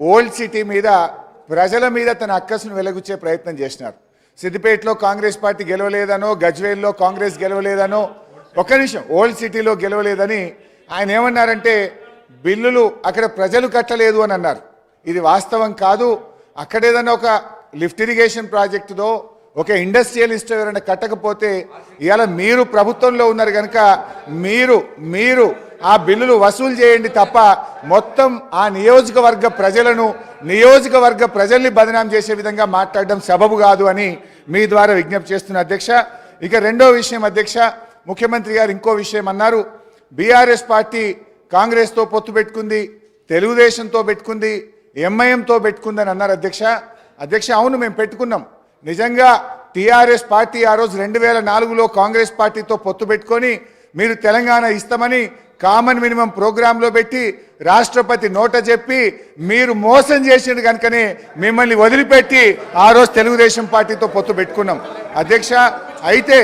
Old city మీద ప్రజల మీద తన అక్కసును వెలగుచ్చే ప్రయత్నం చేసినారు. సిద్దిపేటలో కాంగ్రెస్ పార్టీ గెలవలేదనో, గజ్వేల్లో కాంగ్రెస్ గెలవలేదనో, ఒక్క నిమిషం, ఓల్డ్ సిటీలో గెలవలేదని ఆయన ఏమన్నారంటే బిల్లులు అక్కడ ప్రజలు కట్టలేదు అని అన్నారు. ఇది వాస్తవం కాదు. అక్కడేదన్నా ఒక లిఫ్ట్ ఇరిగేషన్ ప్రాజెక్టుదో ఒక ఇండస్ట్రియలిస్ట్ ఎవరైనా కట్టకపోతే ఇవాళ మీరు ప్రభుత్వంలో ఉన్నారు కనుక మీరు ఆ బిల్లులు వసూలు చేయండి తప్ప మొత్తం ఆ నియోజకవర్గ ప్రజల్ని బదనాం చేసే విధంగా మాట్లాడడం సబబు కాదు అని మీ ద్వారా విజ్ఞప్తి చేస్తున్న అధ్యక్ష. ఇక రెండో విషయం అధ్యక్ష, ముఖ్యమంత్రి గారు ఇంకో విషయం అన్నారు. బీఆర్ఎస్ పార్టీ కాంగ్రెస్తో పొత్తు పెట్టుకుంది, తెలుగుదేశంతో పెట్టుకుంది, ఎంఐఎంతో పెట్టుకుందని అన్నారు అధ్యక్ష. అవును, మేము పెట్టుకున్నాం. నిజంగా టీఆర్ఎస్ పార్టీ ఆ రోజు 2004లో కాంగ్రెస్ పార్టీతో పొత్తు పెట్టుకొని మీరు తెలంగాణ ఇస్తామని కామన్ మినిమం ప్రోగ్రాంలో పెట్టి రాష్ట్రపతి నోట చెప్పి మీరు మోసం చేసిండు కనుకనే మిమ్మల్ని వదిలిపెట్టి ఆ రోజు తెలుగుదేశం పార్టీతో పొత్తు పెట్టుకున్నాం అధ్యక్ష. అయితే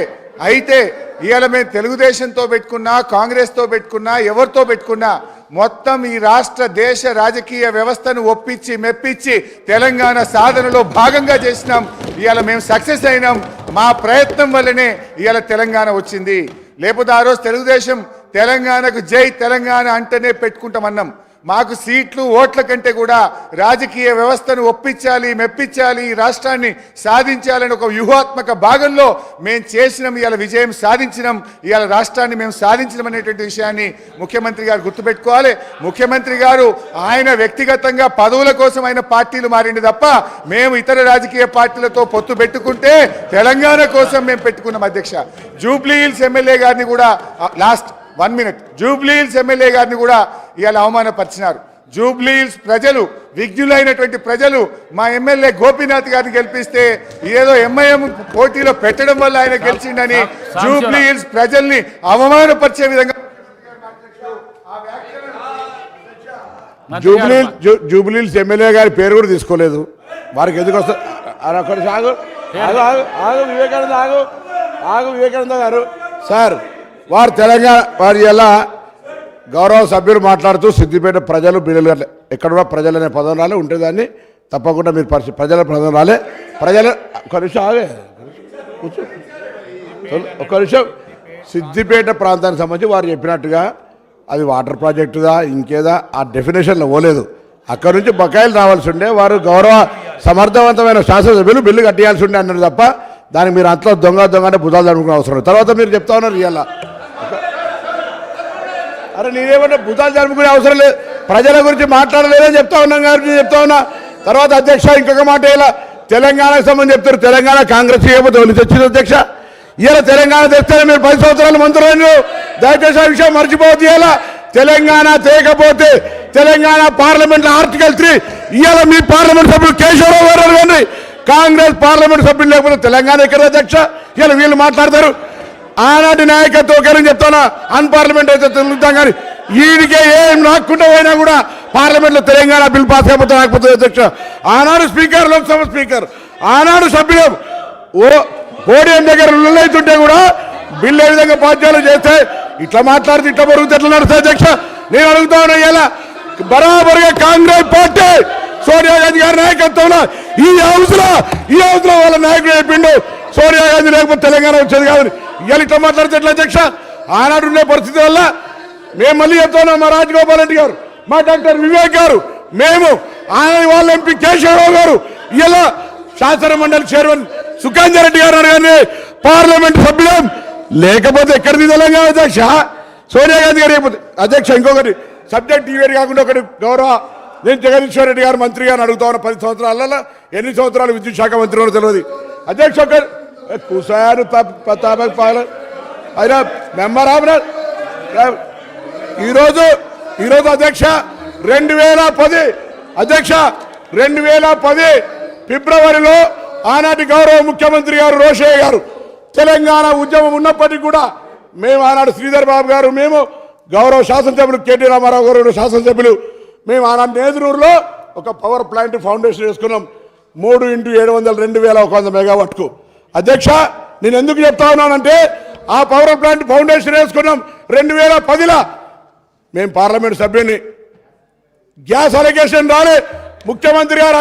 ఇవాళ మేము తెలుగుదేశంతో పెట్టుకున్నా, కాంగ్రెస్తో పెట్టుకున్నా, ఎవరితో పెట్టుకున్నా మొత్తం ఈ రాష్ట్ర దేశ రాజకీయ వ్యవస్థను ఒప్పించి మెప్పించి తెలంగాణ సాధనలో భాగంగా చేసినాం. ఇవాళ మేము సక్సెస్ అయినాం. మా ప్రయత్నం వల్లనే ఇవాళ తెలంగాణ వచ్చింది. లేకపోతే ఆ రోజు తెలుగుదేశం తెలంగాణకు జై తెలంగాణ అంటేనే పెట్టుకుంటామన్నాం. మాకు సీట్లు ఓట్ల కంటే కూడా రాజకీయ వ్యవస్థను ఒప్పించాలి, మెప్పించాలి, ఈ రాష్ట్రాన్ని సాధించాలని ఒక వ్యూహాత్మక భాగంలో మేము చేసినాం. ఇవాళ విజయం సాధించినాం. ఇవాళ రాష్ట్రాన్ని మేము సాధించినాం అనేటువంటి విషయాన్ని ముఖ్యమంత్రి గారు గుర్తుపెట్టుకోవాలి. ముఖ్యమంత్రి గారు ఆయన వ్యక్తిగతంగా పదవుల కోసం ఆయన పార్టీలు మారింది తప్ప మేము ఇతర రాజకీయ పార్టీలతో పొత్తు పెట్టుకుంటే తెలంగాణ కోసం మేము పెట్టుకున్నాం అధ్యక్ష. జూబ్లీ హిల్స్ ఎమ్మెల్యే గారిని కూడా జూబ్లీ హిల్స్ ఎమ్మెల్యే గారిని కూడా ఇవాళ అవమానపరిచినారు. జూబ్లీ హిల్స్ ప్రజలు, విజ్ఞులైనటువంటి ప్రజలు మా ఎమ్మెల్యే గోపీనాథ్ గారిని గెలిపిస్తే ఏదో ఎంఐఎం పోటీలో పెట్టడం వల్ల ఆయన గెలిచిండని జూబ్లీ హిల్స్ ప్రజల్ని అవమానపరిచే విధంగా జూబ్లీ హిల్స్ ఎమ్మెల్యే గారి పేరు కూడా తీసుకోలేదు. వారికి ఎందుకు వస్తారు? వివేకానంద గారు సార్, వారు తెలంగాణ వారి ఎలా గౌరవ సభ్యులు మాట్లాడుతూ సిద్దిపేట ప్రజలు బిల్లులు ఎక్కడ కూడా ప్రజలు అనే పదం రాలే ఉంటేదాన్ని తప్పకుండా మీరు ప్రజల పదం రాలే. ప్రజల ఒక నిమిషం సిద్దిపేట ప్రాంతానికి సంబంధించి వారు చెప్పినట్టుగా అది వాటర్ ప్రాజెక్టుదా ఇంకేదా ఆ డెఫినేషన్లో పోలేదు. అక్కడి నుంచి బకాయిలు రావాల్సి ఉండే వారు గౌరవ సమర్థవంతమైన శాసనసభ్యులు బిల్లు కట్టేయాల్సి ఉండే అన్నారు తప్ప దానికి మీరు అంతలో దొంగ అంటే భుజాలు జరుపుకునే అవసరం లేదు. తర్వాత మీరు చెప్తా ఉన్నారు ఇవాళ అరే నేనేమన్నా భుజాలు జరుపుకునే అవసరం లేదు, ప్రజల గురించి మాట్లాడలేదని చెప్తా ఉన్నా. తర్వాత అధ్యక్ష ఇంకొక మాట, ఇలా తెలంగాణకు సంబంధించి చెప్తారు. తెలంగాణ కాంగ్రెస్ చేయకపోతే వాళ్ళు తెచ్చింది అధ్యక్ష. ఇలా తెలంగాణ తెస్తేనే మీరు 10 సంవత్సరాలు మంత్రులు. దయచేసి ఆ విషయం మర్చిపోవద్దు. ఇలా తెలంగాణ తేకపోతే తెలంగాణ పార్లమెంట్ ఆర్టికల్ 3 ఇవాళ మీ పార్లమెంట్ సభ్యులు కేశవరావు గారు కానీ కాంగ్రెస్ పార్లమెంట్ సభ్యులు లేకపోతే తెలంగాణ ఎక్కడ అధ్యక్ష? ఇలా వీళ్ళు మాట్లాడతారు. ఆనాటి నాయకత్వం ఒకరని చెప్తానా, అన్పార్లమెంట్ అయితే తెలుగుతాం కానీ వీడికే ఏం రాకుండా పోయినా కూడా పార్లమెంట్లో తెలంగాణ బిల్ పాస్ అయిపోతే రాకపోతుంది అధ్యక్ష. ఆనాడు స్పీకర్, లోక్సభ స్పీకర్, ఆనాడు సభ్యులు పోడియం దగ్గర లొల్లైతుంటే కూడా బిల్లు ఏ విధంగా పాద్యాలు చేస్తే ఇట్లా మాట్లాడితే ఇట్లా బరుగుతే ఎట్లా నడుస్తుంది అధ్యక్ష? నేను అడుగుతా ఉన్నా, ఇలా బరాబరుగా కాంగ్రెస్ పార్టీ సోనియా గాంధీ గారి నాయకత్వంలో ఈ హౌస్ లో వాళ్ళ నాయకుడు చెప్పిండు సోనియా గాంధీ లేకపోతే తెలంగాణ వచ్చేది కాదు. ఇవాళ ఇట్లా మాట్లాడితే ఎట్లా అధ్యక్ష? ఆనాడు ఉండే పరిస్థితి వల్ల మేము మళ్ళీ చెప్తున్నాం, మా రాజగోపాల్ రెడ్డి గారు, మా డాక్టర్ వివేక్ గారు, మేము ఆనాడు వాళ్ళ ఎంపీ కేశవరావు గారు, ఇలా శాసన మండలి చైర్మన్ సుఖాంజర్ రెడ్డి గారు కానీ పార్లమెంట్ సభ్యులం లేకపోతే ఎక్కడిది తెలంగాణ అధ్యక్ష? సోనియా గాంధీ గారు లేకపోతే అధ్యక్ష. ఇంకొకటి సబ్జెక్ట్ ఈ వేరు కాకుండా ఒకటి గౌరవ నేను జగదీశ్వర్ రెడ్డి గారు మంత్రి గారు అడుగుతా ఉన్నా, 10 సంవత్సరాలలో ఎన్ని సంవత్సరాలు విద్యుత్ శాఖ మంత్రి కూడా తెలియదు అధ్యక్ష. కుసారు అయినా మెంబర్ ఈరోజు అధ్యక్ష 2010 అధ్యక్ష 2010 ఫిబ్రవరిలో ఆనాటి గౌరవ ముఖ్యమంత్రి గారు రోషయ్య గారు తెలంగాణ ఉద్యమం ఉన్నప్పటికీ కూడా మేము ఆనాడు శ్రీధర్ బాబు గారు, మేము గౌరవ శాసనసభ్యులు కేటీ రామారావు గారు శాసనసభ్యులు, మేము ఆనాడు నేదురూరులో ఒక పవర్ ప్లాంట్ ఫౌండేషన్ వేసుకున్నాం 3x700 2100 మెగావాట్కు. అధ్యక్ష నేను ఎందుకు చెప్తా ఉన్నానంటే ఆ పవర్ ప్లాంట్ ఫౌండేషన్ వేసుకున్నాం 2010లో. మేము పార్లమెంట్ సభ్యుని గ్యాస్ అలిగేషన్ రాలే, ముఖ్యమంత్రి గారు